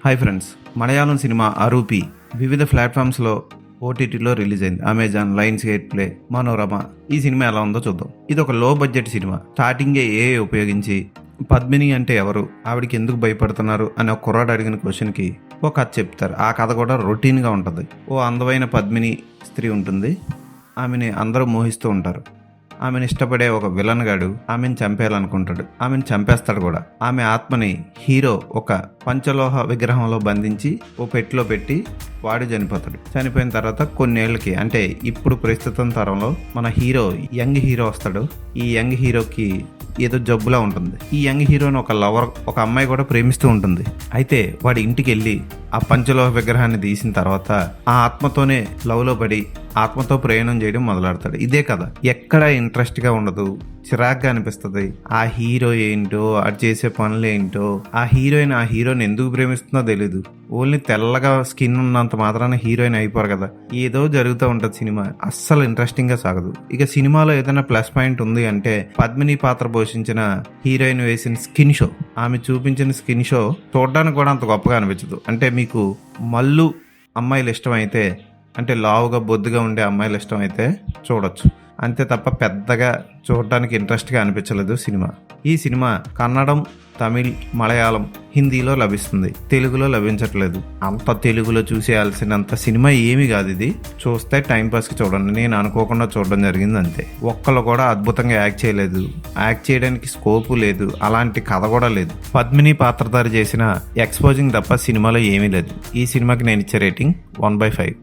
Hi friends, Malayalam cinema అరూపి వివిధ ప్లాట్ఫామ్స్లో ఓటీటీలో release అయింది. Amazon, Lions gate play, Manorama. ఈ సినిమా ఎలా ఉందో చూద్దాం. ఇది ఒక లో బడ్జెట్ సినిమా. స్టార్టింగే ఏఐ ఉపయోగించి పద్మిని అంటే ఎవరు, ఆవిడికి ఎందుకు భయపడుతున్నారు అని ఒక కుర్రాడు అడిగిన క్వశ్చన్కి ఒక కథ చెప్తారు. ఆ కథ కూడా రొటీన్గా ఉంటుంది. ఓ అందమైన పద్మిని స్త్రీ ఉంటుంది. ఆమెని అందరూ మోహిస్తూ ఉంటారు. ఆమెను ఇష్టపడే ఒక విలన్ గాడు ఆమెను చంపేయాలనుకుంటాడు. ఆమెను చంపేస్తాడు కూడా. ఆమె ఆత్మని హీరో ఒక పంచలోహ విగ్రహంలో బంధించి ఓ పెట్టిలో పెట్టి వాడు చనిపోతాడు. చనిపోయిన తర్వాత కొన్నేళ్ళకి, అంటే ఇప్పుడు ప్రస్తుతం తరంలో మన హీరో యంగ్ హీరో వస్తాడు. ఈ యంగ్ హీరోకి ఏదో జబ్బులా ఉంటుంది. ఈ యంగ్ హీరోని ఒక అమ్మాయి కూడా ప్రేమిస్తూ ఉంటుంది. అయితే వాడి ఇంటికి వెళ్ళి ఆ పంచలోహ విగ్రహాన్ని తీసిన తర్వాత ఆ ఆత్మతోనే లవ్లో పడి ఆత్మతో ప్రయాణం చేయడం మొదలెడతాడు. ఇదే కదా, ఎక్కడ ఇంట్రెస్ట్గా ఉండదు, చిరాగ్గా అనిపిస్తుంది. ఆ హీరో ఏంటో, అది చేసే పనులు ఏంటో, ఆ హీరోయిన్ ఎందుకు ప్రేమిస్తుందో తెలీదు. ఓన్లీ తెల్లగా స్కిన్ ఉన్నంత మాత్రాన హీరోయిన్ అయిపోరు కదా. ఏదో జరుగుతూ ఉంటుంది సినిమా. అస్సలు ఇంట్రెస్టింగ్ గా సాగదు. ఇక సినిమాలో ఏదైనా ప్లస్ పాయింట్ ఉంది అంటే పద్మిని పాత్ర పోషించిన హీరోయిన్ వేసిన స్కిన్ షో, ఆమె చూపించిన స్కిన్ షో చూడడానికి కూడా అంత గొప్పగా అనిపించదు. అంటే మీకు మల్లు అమ్మాయిలు ఇష్టమైతే, అంటే లావుగా బొద్దుగా ఉండే అమ్మాయిలు ఇష్టమైతే చూడొచ్చు. అంతే తప్ప పెద్దగా చూడడానికి ఇంట్రెస్ట్గా అనిపించలేదు సినిమా. ఈ సినిమా కన్నడం, తమిళ్, మలయాళం, హిందీలో లభిస్తుంది. తెలుగులో లభించట్లేదు. అంత తెలుగులో చూసేయాల్సినంత సినిమా ఏమీ కాదు ఇది. చూస్తే టైంపాస్కి చూడండి. నేను అనుకోకుండా చూడడం జరిగింది అంతే. ఒక్కళ్ళు కూడా అద్భుతంగా యాక్ట్ చేయలేదు. యాక్ట్ చేయడానికి స్కోపు లేదు. అలాంటి కథ కూడా లేదు. పద్మిని పాత్రధారి చేసిన ఎక్స్పోజింగ్ తప్ప సినిమాలో ఏమీ లేదు. ఈ సినిమాకి నేను ఇచ్చే రేటింగ్ 1/5.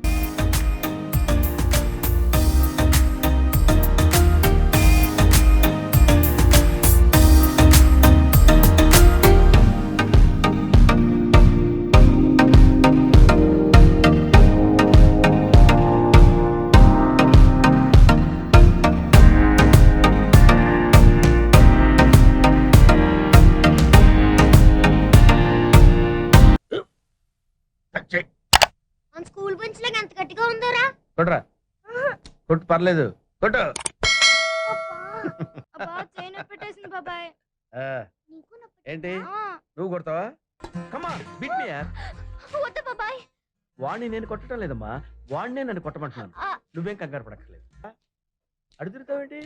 మన స్కూల్ బెంచ్ లాగా ఎంత గట్టిగా ఉందోరా. కొట్రా, కొట్టు, పర్లేదు, కొట్టు. అబ్బా చైన్ పెట్టేసింది బాబాయ్. ఆ, నీకు నొప్పి. ఏంటి ఆ, నువ్వు కొడతావా? కమా బిట్ మీ యార్. వద్దు బాబాయ్. వాడిని నేను కొట్టడం లేదమ్మా, వాడినే నన్ను కొట్టమంటున్నాను. ఆ. నువ్వేం కంగారు పడక్కర్లేదు. అడుగుతావేంటి?